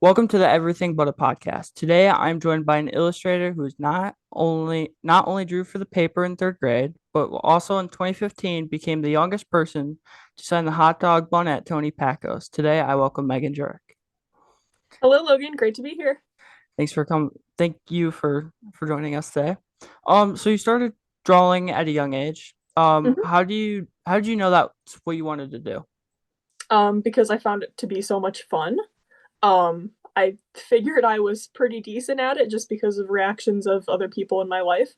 Welcome to the Everything But a podcast. Today I'm joined by an illustrator who's not only drew for the paper in third grade, but also in 2015 became the youngest person to sign the hot dog bun at Tony Pacos. Today I welcome Megan Jurek. Hello, Logan. Great to be here. Thanks for coming. Thank you for joining us today. So you started drawing at a young age. Mhm. How did you know that's what you wanted to do? Because I found it to be so much fun. I figured I was pretty decent at it just because of reactions of other people in my life.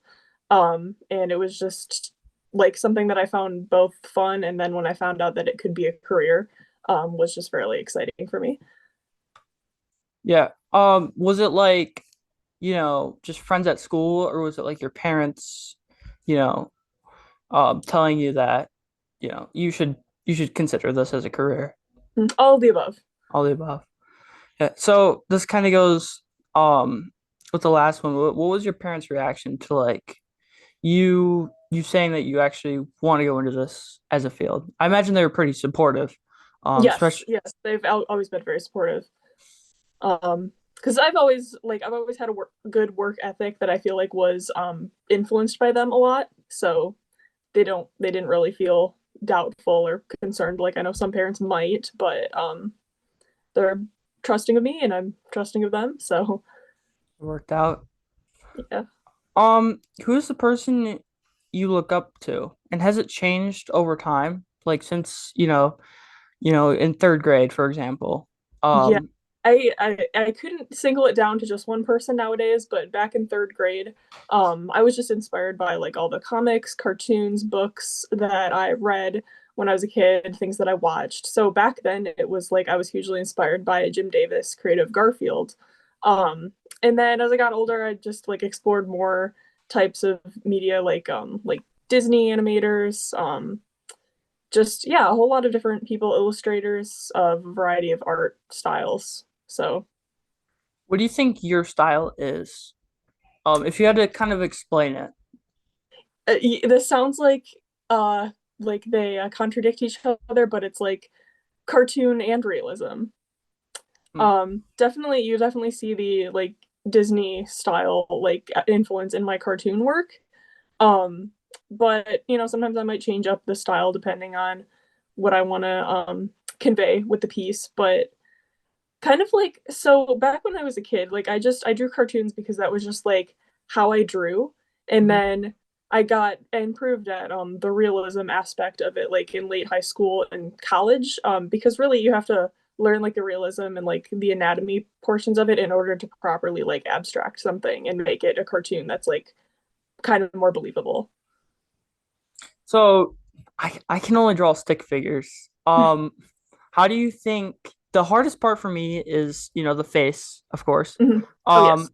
And it was just like something that I found both fun, and then when I found out that it could be a career, was just fairly exciting for me. Yeah. Was it like, just friends at school, or was it like your parents, you know, telling you that, you should consider this as a career? All of the above. All the above. Yeah. So this kind of goes with the last one. What was your parents' reaction to like you saying that you actually want to go into this as a field? I imagine they were pretty supportive. Yes, Especially yes, they've always been very supportive. Because I've always had a good work ethic that I feel like was influenced by them a lot. So they didn't really feel doubtful or concerned like I know some parents might, but they're trusting of me and I'm trusting of them. So worked out. yeah. Who's the person you look up to, and has it changed over time? Like since, in third grade, for example. Yeah. Um, I couldn't single it down to just one person nowadays, but back in third grade, I was just inspired by like all the comics, cartoons, books that I read when I was a kid, things that I watched. So back then it was like I was hugely inspired by Jim Davis, creative Garfield. Um, and then as I got older, I just like explored more types of media like Disney animators, just yeah, a whole lot of different people, illustrators, a variety of art styles. So what do you think your style is? If you had to kind of explain it. this sounds like they contradict each other, but it's like cartoon and realism. Hmm. Definitely, you definitely see the like Disney style like influence in my cartoon work. Um, but sometimes I might change up the style depending on what I want to convey with the piece. But kind of like so back when I was a kid, like I drew cartoons because that was just like how I drew. And Mhm. then I got improved at the realism aspect of it like in late high school and college. Because really you have to learn like the realism and like the anatomy portions of it in order to properly like abstract something and make it a cartoon that's like kind of more believable. So I can only draw stick figures. How do you think the hardest part for me is, the face, of course. Mhm. Oh yes. Um,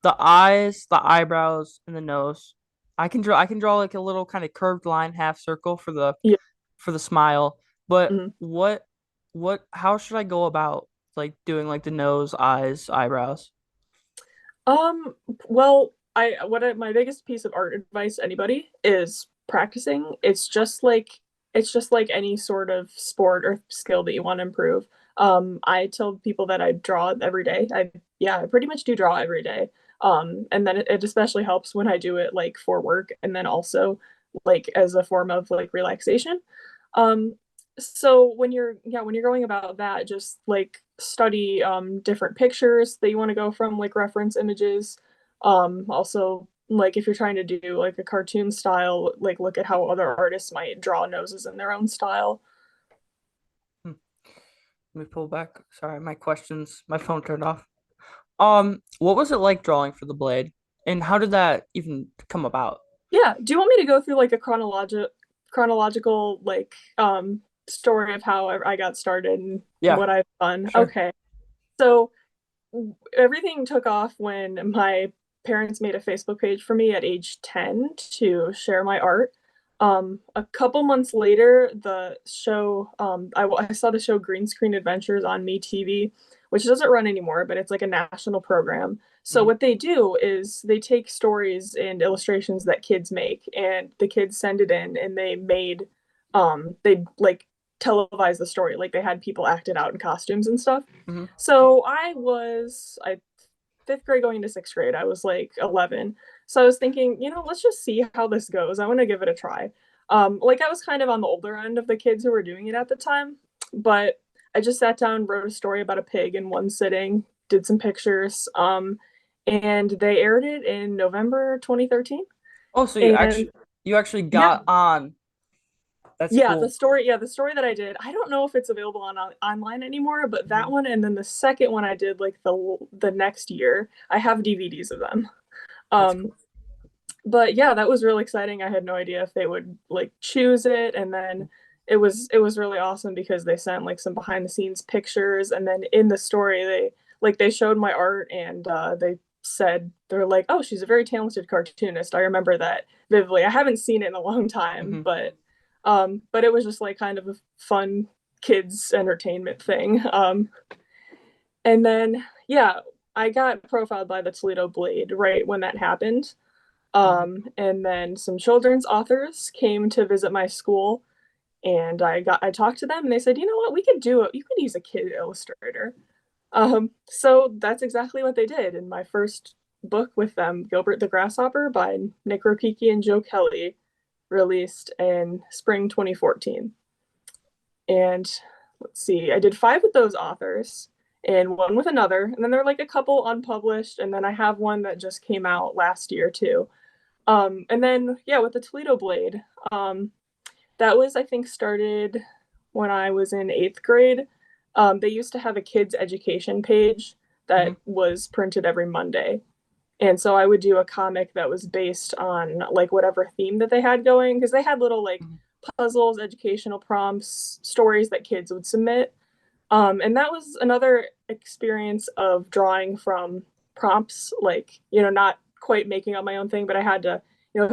the eyes, the eyebrows, and the nose. I can draw like a little kind of curved line, half circle Yeah. for the smile. But Mhm. how should I go about like doing like the nose, eyes, eyebrows? Um, well, my biggest piece of art advice to anybody is practicing. It's just like any sort of sport or skill that you want to improve. I tell people that I draw every day. I pretty much do draw every day. And then it especially helps when I do it like for work and then also like as a form of like relaxation. Um, so when you're going about that, just like study different pictures that you want to go from, like reference images. Also like if you're trying to do like a cartoon style, like look at how other artists might draw noses in their own style. Hmm. Let me pull back. Sorry, my phone turned off. What was it like drawing for the blade? And how did that even come about? Yeah, do you want me to go through like a chronological like story of how I got started and Yeah, what I've done? sure. Okay. So everything took off when my parents made a Facebook page for me at age 10 to share my art. A couple months later, the show, I saw the show Green Screen Adventures on MeTV, which doesn't run anymore, but it's like a national program. So Mhm. what they do is they take stories and illustrations that kids make, and the kids send it in, and they like televise the story. Like they had people acted out in costumes and stuff. Hmm. So I fifth grade going into sixth grade. I was like 11. So I was thinking, let's just see how this goes. I want to give it a try. Like I was kind of on the older end of the kids who were doing it at the time, but I just sat down, wrote a story about a pig in one sitting, did some pictures, and they aired it in November 2013. Oh, so And you actually yeah, got on. That's the cool. story, the story that I did, I don't know if it's available online anymore, but that Hmm. one and then the second one I did like the next year, I have DVDs of them. That's Um, cool. but yeah, that was really exciting. I had no idea if they would like choose it, and then it was really awesome because they sent like some behind the scenes pictures, and then in the story they showed my art, and they said they're like, oh, she's a very talented cartoonist. I remember that vividly. I haven't seen it in a long time, Hmm. but it was just like kind of a fun kids entertainment thing. And then yeah, I got profiled by the Toledo Blade right when that happened. Hmm. And then some children's authors came to visit my school, and I talked to them, and they said, you know what, we could do it. You could use a kid illustrator. So that's exactly what they did. In my first book with them, Gilbert the Grasshopper by Nick Rapicki and Joe Kelly, released in spring 2014. And let's see, I did five with those authors and one with another, and then there were like a couple unpublished, and then I have one that just came out last year too. And then yeah, with the Toledo Blade, that was I think started when I was in eighth grade. They used to have a kids education page Hmm. that was printed every Monday. And so I would do a comic that was based on like whatever theme that they had going, because they had little like Hmm. puzzles, educational prompts, stories that kids would submit. And that was another experience of drawing from prompts, like, not quite making up my own thing, but I had to,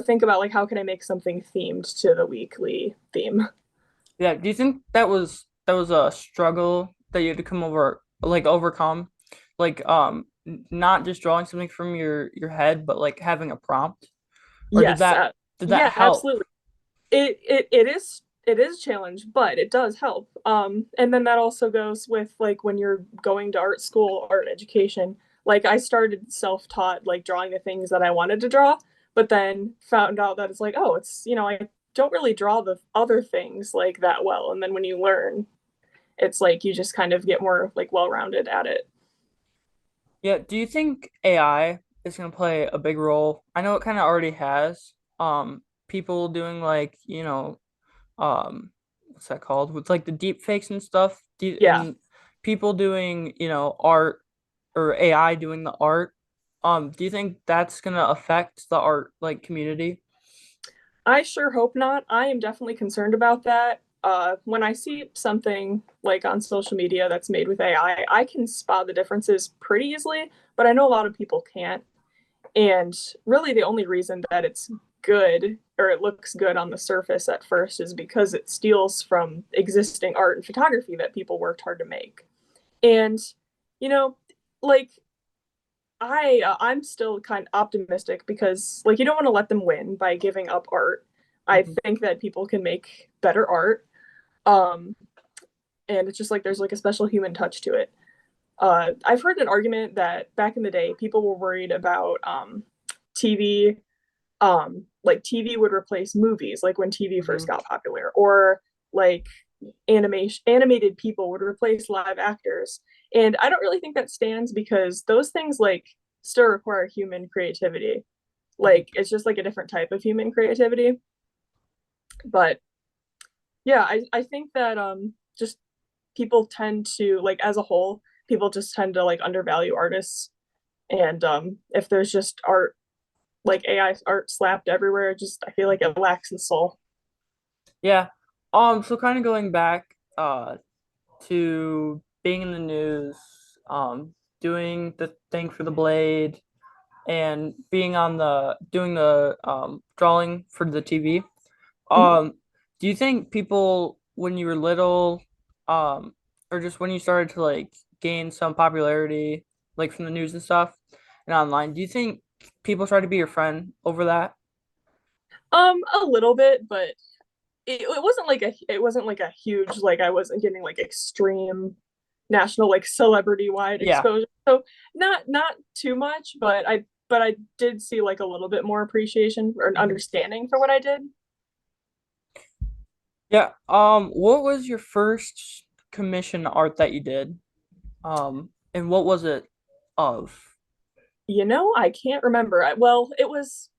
think about like how can I make something themed to the weekly theme. Yeah. Do you think that was a struggle that you had to overcome, not just drawing something from your head, but like having a prompt, or Yes, did that yeah, help? absolutely. It is a challenge, but it does help. And then that also goes with like when you're going to art school, art education. Like I started self-taught, like drawing the things that I wanted to draw, but then found out that it's like, oh, I don't really draw the other things like that well. And then when you learn, it's like you just kind of get more like well-rounded at it. Yeah, do you think AI is going to play a big role? I know it kind of already has. People doing what's that called? With like the deep fakes and stuff. Yeah. And people doing, art or AI doing the art. Do you think that's going to affect the art like community? I sure hope not. I am definitely concerned about that. When I see something like on social media that's made with I can spot the differences pretty easily, but I know a lot of people can't. And really, the only reason that it's good or it looks good on the surface at first is because it steals from existing art and photography that people worked hard to make. And, you know, like I'm still kind of optimistic because like you don't want to let them win by giving up art. I Mhm. think that people can make better art. Um, and it's just like there's like a special human touch to it. I've heard an argument that back in the day people were worried about TV, like TV would replace movies, like when TV first Mhm. got popular, or like animated people would replace live actors. And I don't really think that stands because those things like still require human creativity. Mhm. Like it's just like a different type of human creativity. But yeah, I think that just people tend to like as a whole, people just tend to like undervalue artists. And if there's just art like AI art slapped everywhere, just I feel like Mhm. it lacks the soul. Yeah. So kind of going back to being in the news, doing the thing for the Blade, and being on the doing the drawing for the TV. Mhm. Um, do you think people when you were little, or just when you started to like gain some popularity, like from the news and stuff and online, do you think people try to be your friend over that? A little bit, but it wasn't like a huge, like I wasn't getting like extreme national like celebrity wide Yeah. exposure. So not too much, but I did see like a little bit more appreciation or an Mhm. understanding for what I did. Yeah. What was your first commission art that you did? And what was it of? I can't remember. Well, it was,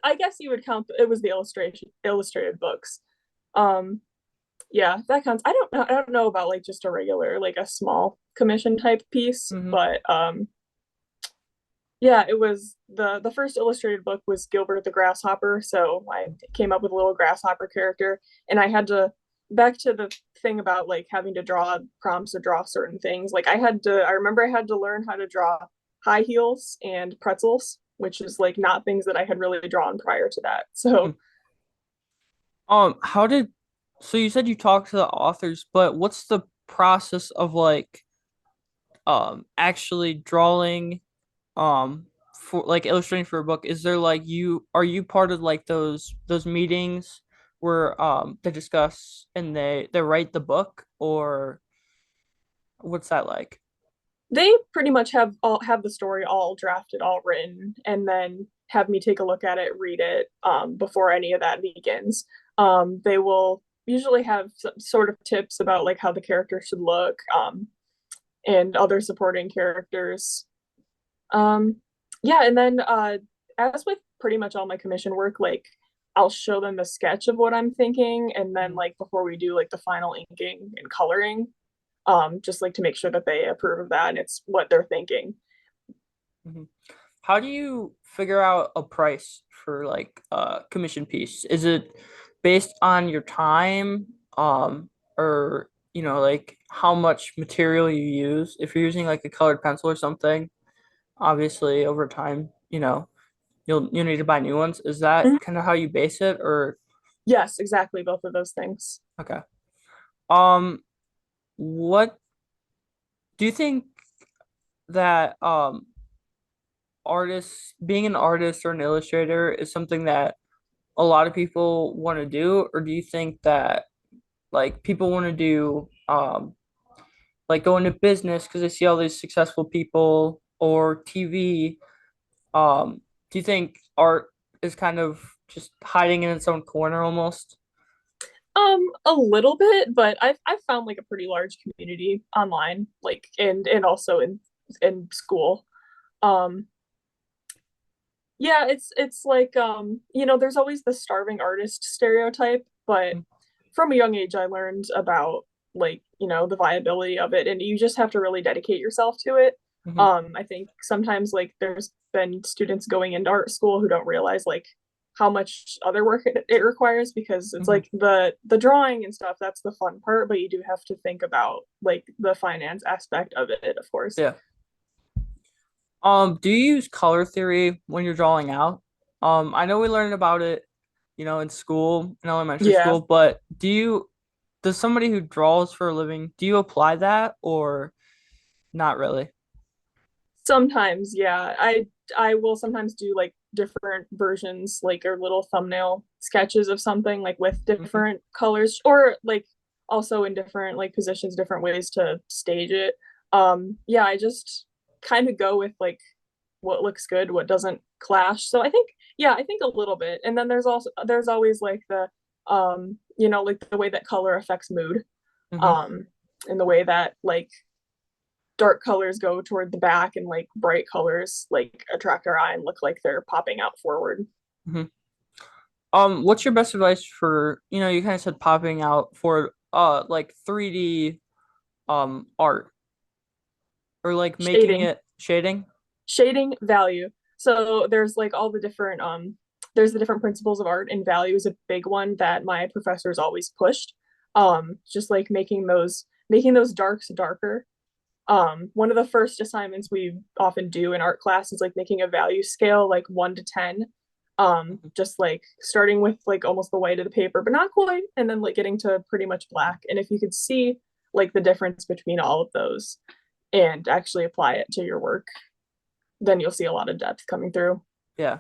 I guess you would count, it was the illustration illustrated books. Um, yeah, that counts. I don't know about like just a regular, like a small commission type piece, Hmm. but yeah, it was the first illustrated book was Gilbert the Grasshopper. So I came up with a little grasshopper character, and I had to, back to the thing about like having to draw prompts to draw certain things. Like I remember I had to learn how to draw high heels and pretzels, which is like not things that I had really drawn prior to that. So How did, so you said you talked to the authors, but what's the process of like actually drawing for like illustrating for a book? Is there like are you part of like those meetings where they discuss and they write the book, or what's that like? they pretty much have the story all drafted, all written, and then have me take a look at it, read it before any of that begins. They will usually have some sort of tips about like how the character should look, and other supporting characters. Um, yeah, and then as with pretty much all my commission work, like I'll show them the sketch of what I'm thinking, and then Mhm, like before we do like the final inking and coloring, just like to make sure that they approve of that and it's what they're thinking. mhm. How do you figure out a price for like a commission piece? Is it based on your time, or like how much material you use? If you're using like a colored pencil or something, obviously over time, you'll need to buy new ones. Is that Mhm. kind of how you base it, or Yes, exactly, both of those things. okay? Um, what do you think that artists being an artist or an illustrator is something that a lot of people want to do, or do you think that like people want to do like go into business because they see all these successful people or TV? Do you think art is kind of just hiding in its own corner almost? A little bit, but I've found like a pretty large community online, like and also in school. Um, yeah, it's like there's always the starving artist stereotype, but from a young age I learned about like, the viability of it, and you just have to really dedicate yourself to it. Mm-hmm. I think sometimes like there's been students going into art school who don't realize like how much other work it requires, because it's Hmm. like the drawing and stuff, that's the fun part, but you do have to think about like the finance aspect of it, of course. Yeah. Do you use color theory when you're drawing out? I know we learned about it, in school, in elementary Yeah. school, but does somebody who draws for a living, do you apply that or not really? Sometimes, yeah. I will sometimes do like different versions, like or little thumbnail sketches of something like with Hmm. different colors, or like also in different like positions, different ways to stage it. Yeah, I just kind of go with like what looks good, what doesn't clash. So I think, yeah, I think a little bit. And then there's always like like the way that color affects mood. Hmm. Um, and the way that like dark colors go toward the back and like bright colors like attract our eye and look like they're popping out forward. Hmm. What's your best advice for, you kind of said popping out for like 3D art, or like making Shading, it shading? shading, value. So there's like all the different there's the different principles of art, and value is a big one that my professors always pushed. Just like making those darks darker. One of the first assignments we often do in art class is like making a value scale like 1 to 10. Just like starting with like almost the white of the paper, but not quite, and then like getting to pretty much black. And if you could see like the difference between all of those and actually apply it to your work, then you'll see a lot of depth coming through. Yeah.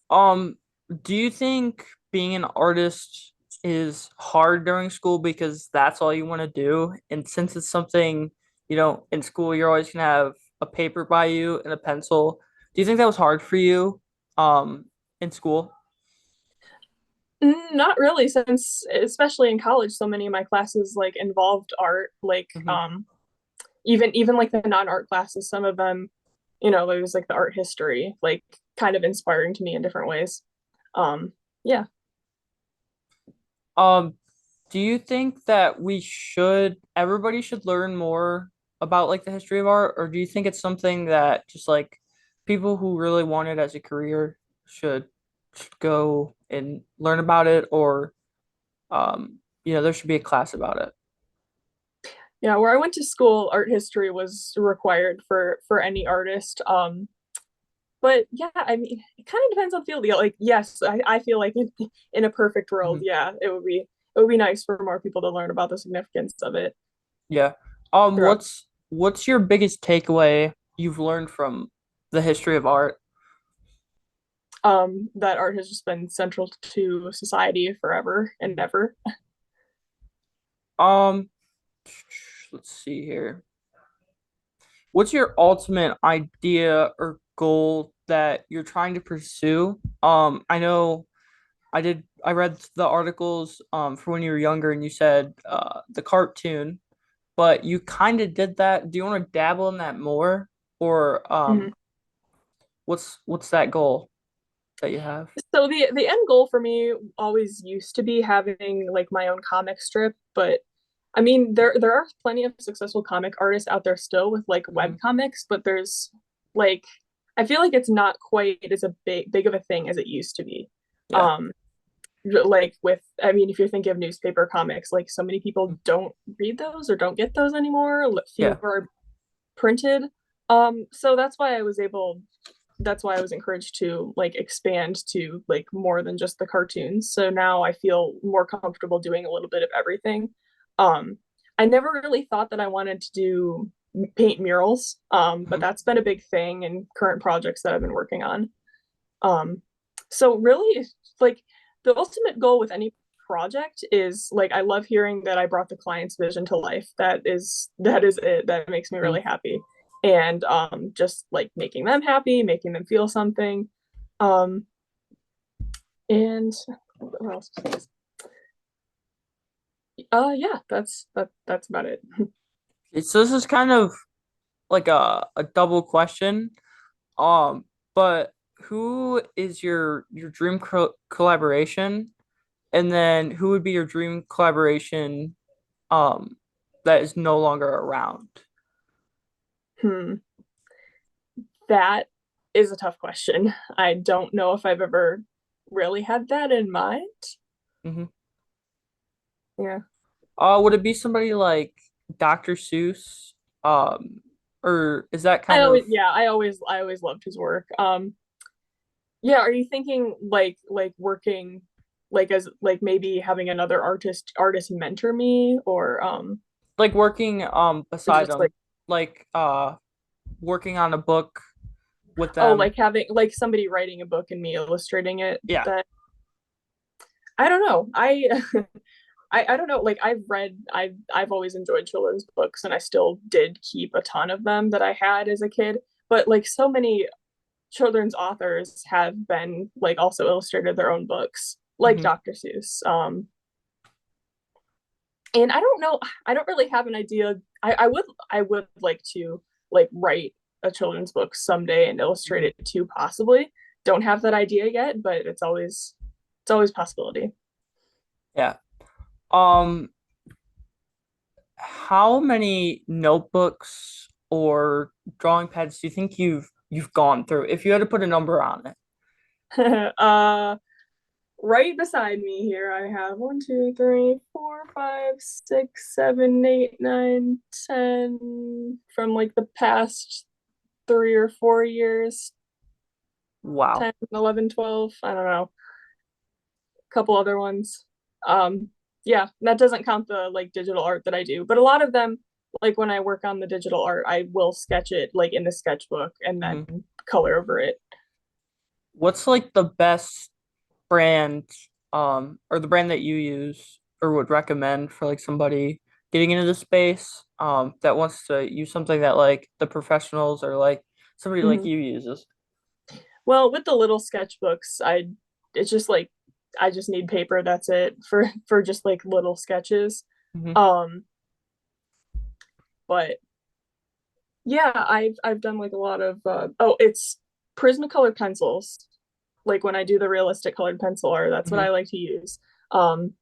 Um, do you think being an artist is hard during school because that's all you want to do. And since it's something, in school, you're always gonna have a paper by you and a pencil. Do you think that was hard for you, in school? Not really, since especially in college, so many of my classes like involved art. Like Hmm. even like the non-art classes, some of them, there was like the art history, like kind of inspiring to me in different ways. Yeah. Um, do you think that everybody should learn more about like the history of art, or do you think it's something that just like people who really want it as a career should go and learn about it, or there should be a class about it? Yeah, where I went to school, art history was required for any artist. But yeah, I mean, it kind of depends on field. Yeah, like yes, I feel like in a perfect world, Mhm. yeah, it would be nice for more people to learn about the significance of it Yeah. throughout. What's your biggest takeaway you've learned from the history of art? That art has just been central to society forever and ever. Um, let's see here. What's your ultimate idea or goal that you're trying to pursue? I know I read the articles for when you were younger and you said the cartoon, but you kind of did that. Do you want to dabble in that more, or Mhm. what's that goal that you have? So the end goal for me always used to be having like my own comic strip, but I mean there are plenty of successful comic artists out there still with like web Hmm. comics, but there's like I feel like it's not quite as a big of a thing as it used to be. Yeah. Um like with I mean if you're thinking of newspaper comics, like so many people don't read those or don't get those anymore. Fewer Yeah. are printed. So that's why I was encouraged to like expand to like more than just the cartoons. So now I feel more comfortable doing a little bit of everything. Um, I never really thought that I wanted to do paint murals, but Mhm. that's been a big thing in current projects that I've been working on. Um, so really, like the ultimate goal with any project is like I love hearing that I brought the client's vision to life. That is it. That makes me Mhm. really happy. And just like making them happy, making them feel something. Um, and what else? Yeah, that's about it. So this is kind of like a double question. Um, but who is your dream collaboration, and then who would be your dream collaboration um that is no longer around? Hmm. That is a tough question. I don't know if I've ever really had that in mind. Hmm. Yeah. Would it be somebody like Dr. Seuss? Um, or is that I kind of always yeah, I always loved his work. Yeah, are you thinking like working like as like maybe having another artist mentor me like working or beside just like them, like working on a book with oh them? like having like somebody writing a book and me illustrating it Yeah. that I don't know. I don't know like I've always enjoyed children's books and I still did keep a ton of them that I had as a kid, but like so many children's authors have been like also illustrated their own books like Hmm. Dr. Seuss. And I don't know, I don't really have an idea. I would like to like write a children's book someday and illustrate Hmm. it too, possibly. Don't have that idea yet, but it's always a possibility. Yeah. Um, how many notebooks or drawing pads do you think you've gone through? If you had to put a number on it. uh right beside me here I have 1, 2, 3, 4, 5, 6, 7, 8, 9, 10 from like the past 3 or 4 years, Wow. 10, 11, 12. I don't know, couple other ones. Um, yeah, that doesn't count the like digital art that I do, but a lot of them, like when I work on the digital art, I will sketch it like in the sketchbook and then Hmm. color over it. What's like the best brand? or the brand that you use or would recommend for like somebody getting into the space that wants to use something that like the professionals or like somebody like Mhm. you uses? Well, with the little sketchbooks, it's just like I just need paper, that's it for just like little sketches. Hmm. Um, but yeah, I've done like a lot of it's Prismacolor pencils. Like when I do the realistic colored pencil art, that's what Hmm. I like to use. Um,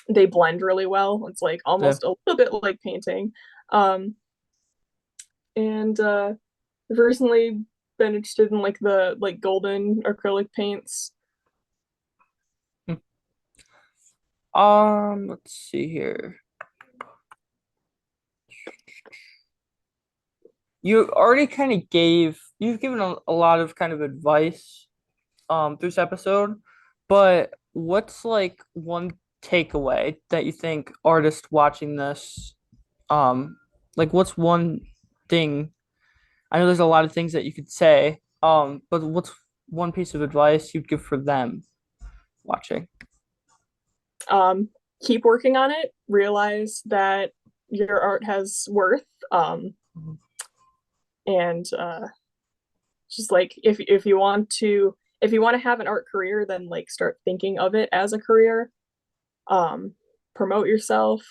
they blend really well. It's like Yeah. almost a little bit like painting. Um, and I've recently been interested in like the like golden acrylic paints. Let's see here. You already kind of you've given a lot of kind of advice through this episode, but what's like one takeaway that you think artists watching this like what's one thing? I know there's a lot of things that you could say, but what's one piece of advice you'd give for them watching? Um, Keep working on it. Realize that your art has worth. Mhm. And just like if you want to have an art career, then like start thinking of it as a career. Um, Promote yourself.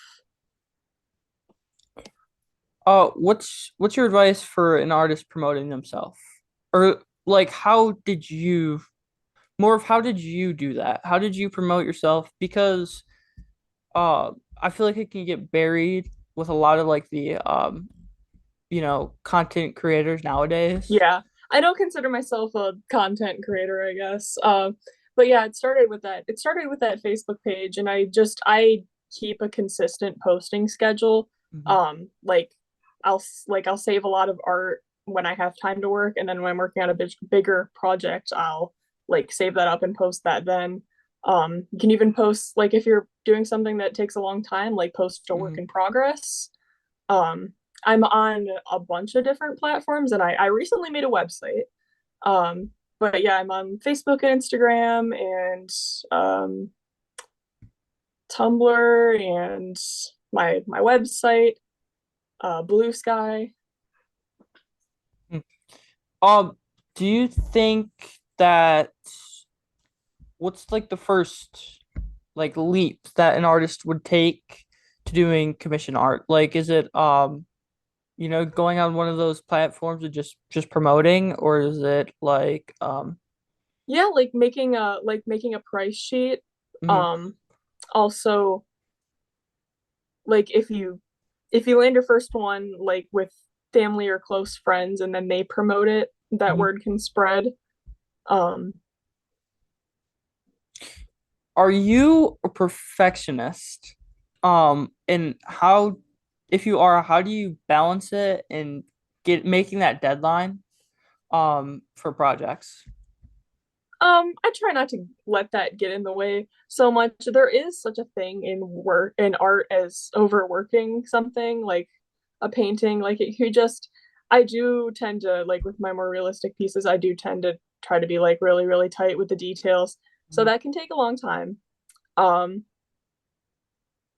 What's your advice for an artist promoting themselves? Or like how did you do that? How did you promote yourself? Because uh I feel like it can get buried with a lot of like the content creators nowadays. Yeah, I don't consider myself a content creator, I guess. But yeah, it started with that Facebook page, and I keep a consistent posting schedule. Hmm. Like I'll save a lot of art when I have time to work, and then when I'm working on a bigger project, I'll like save that up and post that then. You can even post like if you're doing something that takes a long time, like post a work Hmm. in progress. Um, I'm on a bunch of different platforms, and I recently made a website. Um, but yeah, I'm on Facebook and Instagram and um, Tumblr and my website, Blue Sky. Um, do you think that what's like the first like leap that an artist would take to doing commission art? Like, is it going on one of those platforms and just promoting, or is it like Yeah, like making a price sheet. mhm, Um, Also, like if you land your first one like with family or close friends, and then they promote it, that mhm. word can spread. Um, Are you a perfectionist? And how, if you are, how do you balance it and get making that deadline for projects? I try not to let that get in the way so much. There is such a thing in art as overworking something like a painting. Like it you just I do tend to like with my more realistic pieces, I do tend to try to be like really, really tight with the details. So Mhm. that can take a long time. Um,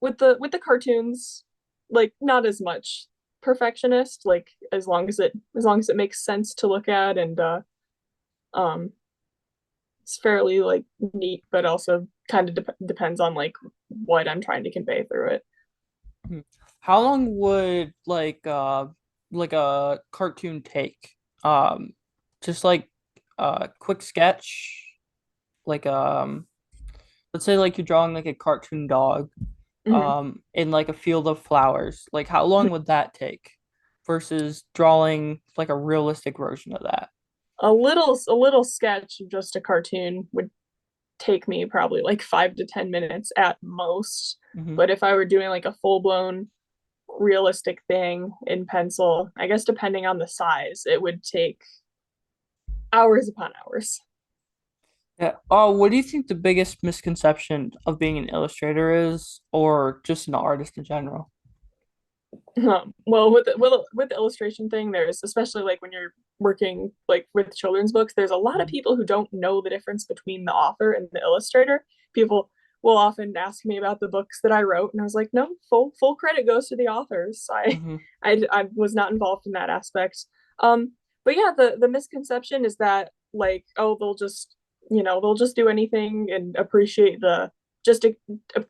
with the cartoons, like not as much perfectionist, like as long as it makes sense to look at, and um it's fairly like neat, but also kind of depends on like what I'm trying to convey through it. Mhm. How long would like a cartoon take? Just like a quick sketch, like let's say like you're drawing like a cartoon dog Mm-hmm. in like a field of flowers. Like how long would that take versus drawing like a realistic version of that? A little sketch of just a cartoon would take me probably like 5 to 10 minutes at most. Hmm. But if I were doing like a full blown realistic thing in pencil, I guess depending on the size, it would take hours upon hours. Yeah. Oh, what do you think the biggest misconception of being an illustrator is, or just an artist in general? Well, with the illustration thing, there's especially like when you're working like with children's books, there's a lot of Mhm. people who don't know the difference between the author and the illustrator. people will often ask me about the books that I wrote, and I was like, no, full credit goes to the authors. Hmm. I was not involved in that aspect. Um, but yeah, the misconception is that like, oh, they'll just do anything and just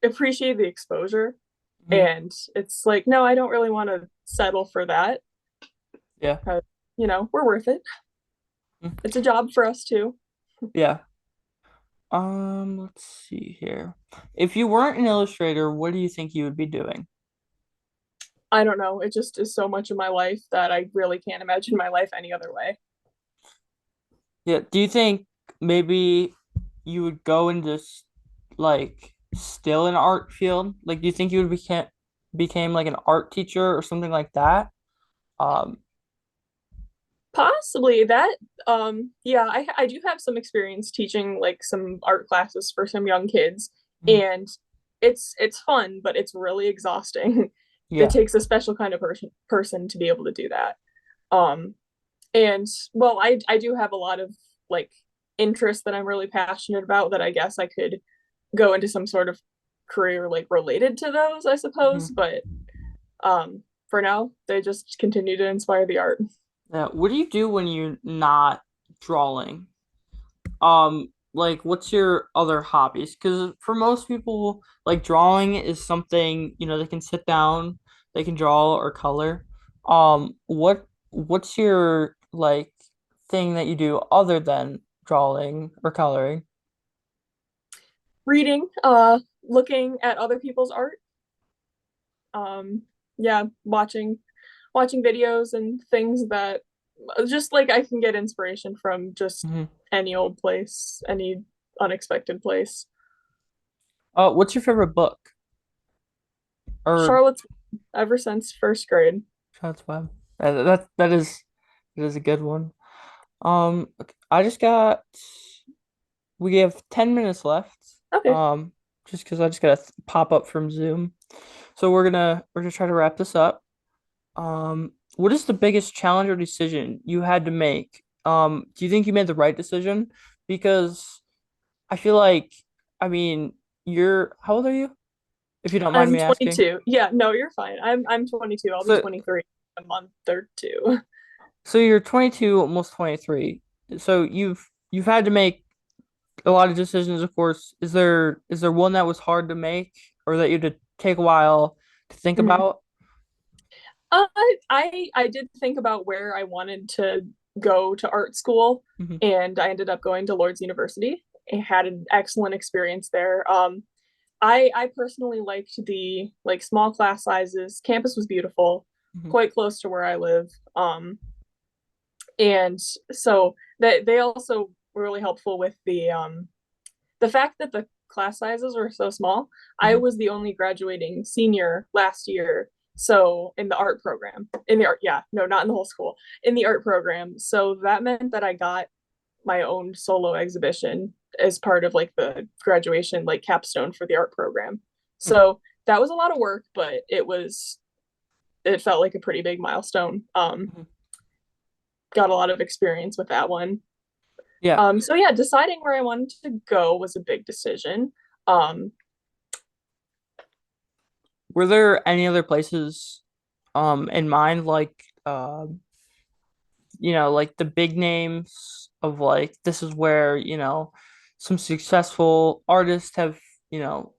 appreciate the exposure. Hmm. And it's like, no, I don't really want to settle for that. Yeah. We're worth it. Mm. It's a job for us too. Yeah. Let's see here. If you weren't an illustrator, what do you think you would be doing? I don't know. It just is so much of my life that I really can't imagine my life any other way. Yeah. Do you think maybe you would go into like still an art field? Like, do you think you would became like an art teacher or something like that? Um, Possibly that. Yeah, I do have some experience teaching like some art classes for some young kids, mhm. and it's fun, but it's really exhausting. It Yeah. takes a special kind of person to be able to do that. Um, and well, I do have a lot of like interests that I'm really passionate about that I guess I could go into some sort of career like related to those, I suppose. Hmm. But for now, they just continue to inspire the art. Yeah. What do you do when you're not drawing? Like what's your other hobbies? Because for most people, like drawing is something, they can sit down, they can draw or color. What's your like thing that you do other than drawing or coloring? Reading, looking at other people's art, yeah, watching videos and things that just like I can get inspiration from just Hmm. any old place, any unexpected place. What's your favorite book? Or Charlotte's ever since first grade. Shots Web. That is a good one. Okay, I just got we have 10 minutes left. Okay. Um, just because I just got a pop up from Zoom. So we're gonna try to wrap this up. What is the biggest challenge or decision you had to make? Do you think you made the right decision? Because I feel like, I mean, you're how old are you? If you don't mind I'm me asking. 22. Yeah, no, you're fine. I'm 22. I'll be So 23 in a month or two. so you're 22, almost 23. So you've had to make a lot of decisions, of course. Is there one that was hard to make or that you had to take a while to think Mhm. about? I did think about where I wanted to go to art school, Hmm. and I ended up going to Lord's University. I had an excellent experience there. I personally liked the like small class sizes. Campus was beautiful, Hmm. quite close to where I live. And so that they also were really helpful with the fact that the class sizes were so small. I Hmm. was the only graduating senior last year. So in the art program, in the art, yeah, no, not in the whole school, in the art program. So that meant that I got my own solo exhibition as part of like the graduation, like capstone for the art program. So that was a lot of work, but it felt like a pretty big milestone. Hmm. Got a lot of experience with that one. Yeah. So yeah, deciding where I wanted to go was a big decision. Um, Were there any other places in mind like the big names of like this is where, some successful artists have,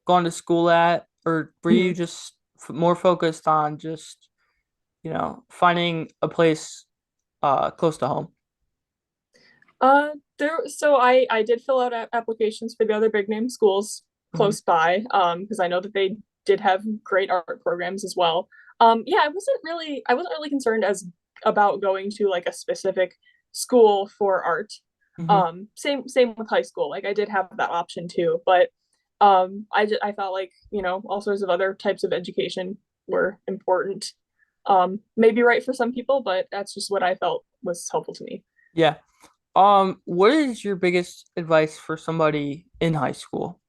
gone to school at, or were you mhm. just more focused on just, finding a place close to home? So I did fill out applications for the other big name schools Hmm. close by, because I know that they did have great art programs as well. Yeah, I wasn't really concerned as about going to like a specific school for art. Hmm. Same with high school. Like I did have that option too, but I thought like all sorts of other types of education were important. Maybe right for some people, but that's just what I felt was helpful to me. Yeah. What is your biggest advice for somebody in high school?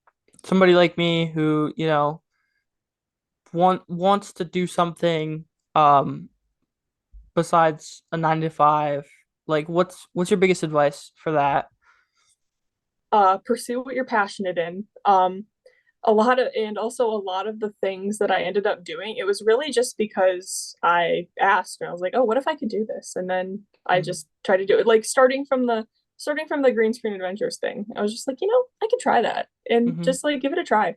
Somebody like me who, wants to do something um besides a 9 to 5. Like what's your biggest advice for that? pursue what you're passionate in. A lot of the things that I ended up doing, it was really just because I asked and I was like, oh, what if I could do this? And then I Mhm. just tried to do it. Like starting from the green screen adventures thing. I was just like, I could try that and Mhm. just like give it a try.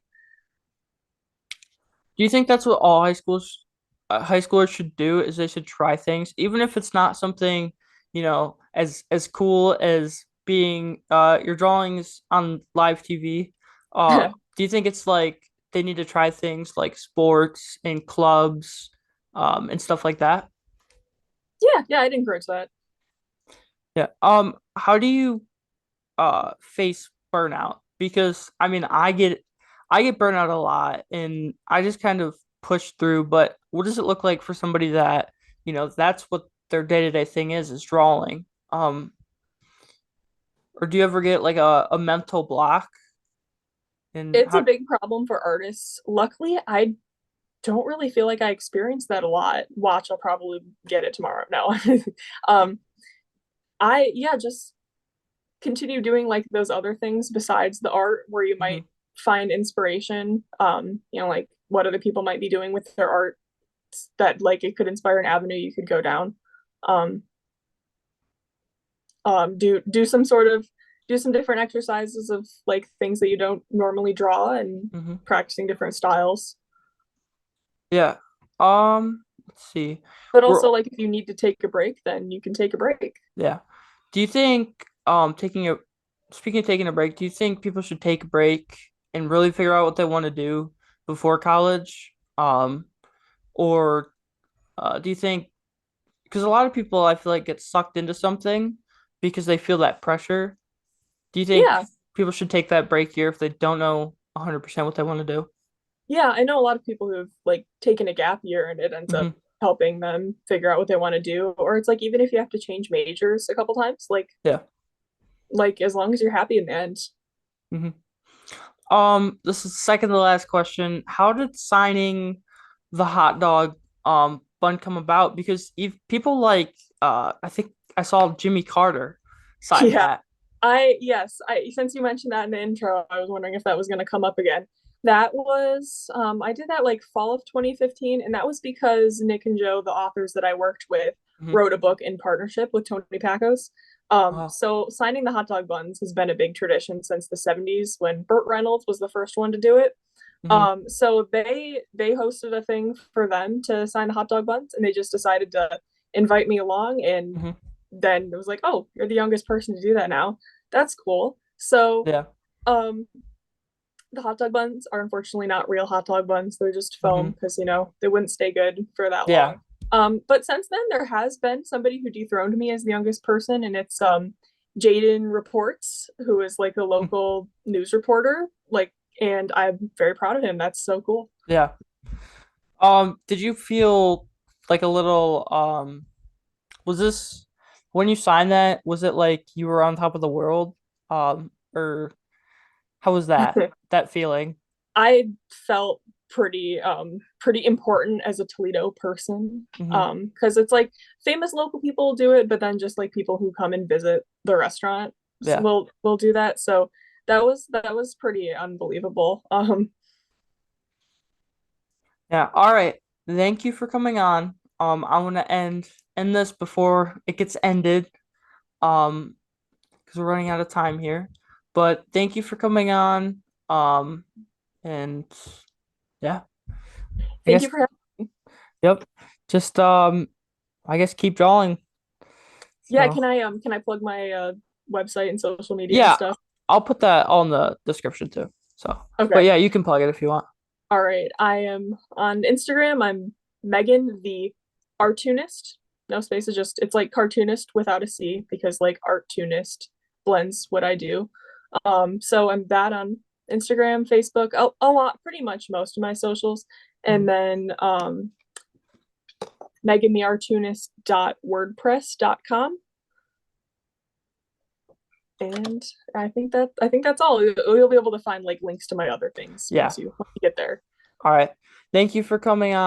Do you think that's what all high schoolers should do? Is they should try things, even if it's not something, as cool as being your drawings on live TV. Do you think it's like they need to try things like sports and clubs, and stuff like that? Yeah, I'd encourage that. Yeah. How do you face burnout? Because I mean, I get burnout a lot and I just kind of push through, but what does it look like for somebody that, that's what their day-to-day thing is drawing? Or do you ever get like a mental block and It's a how big problem for artists. Luckily, I don't really feel like I experienced that a lot. Watch, I'll probably get it tomorrow. No. um, I yeah, just continue doing like those other things besides the art where you might Mhm, find inspiration. Like what other people might be doing with their art that like it could inspire an avenue you could go down. Um, do some different exercises of like things that you don't normally draw and mhm. practicing different styles. Yeah. Let's see. But We're also like if you need to take a break, then you can take a break. Yeah. Do you think taking a speaking of taking a break, do you think people should take a break and really figure out what they want to do before college? Or do you think because a lot of people I feel like get sucked into something because they feel that pressure. Do you think Yeah. people should take that break year if they don't know 100% what they want to do? Yeah, I know a lot of people who've like taken a gap year and it ends up Hmm. helping them figure out what they want to do. Or it's like even if you have to change majors a couple times, Yeah. like as long as you're happy in the end. Hmm. This is second to last question. How did signing the hot dog bun come about? Because if people like I think I saw Jimmy Carter sign Yeah. that. I since you mentioned that in the intro, I was wondering if that was gonna come up again. I did that like fall of 2015, and that was because Nick and Joe, the authors that I worked with, Hmm. wrote a book in partnership with Tony Pacos. Oh. So signing the hot dog buns has been a big tradition since the 70s when Burt Reynolds was the first one to do it. Hmm. So they hosted a thing for them to sign the hot dog buns, and they just decided to invite me along. And Hmm. then it was like, oh, you're the youngest person to do that now. That's cool. So, Yeah. um, the hot dog buns are unfortunately not real hot dog buns. They're just foam Hmm. because they wouldn't stay good for that Yeah. long. But since then, there has been somebody who dethroned me as the youngest person, and it's Jaden Reports, who is like a local news reporter. And I'm very proud of him. That's so cool. Yeah. Did you feel like a little was this when you signed that, was it like you were on top of the world? Or how was that feeling? I felt pretty important as a Toledo person. Hmm. Because it's like famous local people do it, but then just like people who come and visit the restaurant Yeah. will do that. So that was pretty unbelievable. Yeah. All right. Thank you for coming on. I want to end this before it gets ended. Um, because we're running out of time here. But thank you for coming on. Um, and yeah, I Thank you guess for having yep. Just I guess keep drawing. Yeah, So can I plug my website and social media and yeah, stuff? I'll put that all in the description too. So, but Okay. yeah, you can plug it if you want. All right. I am on Instagram. I'm Megan the Artoonist. No spaces, just it's like cartoonist without a C because like Artoonist blends what I do. So I'm that on Instagram, Facebook, a lot, pretty much most of my socials. Mhm. And then megantheartoonist.wordpress.com. And I think that's all. You'll be able to find like links to my other things Yeah. once you get there. All right. Thank you for coming on.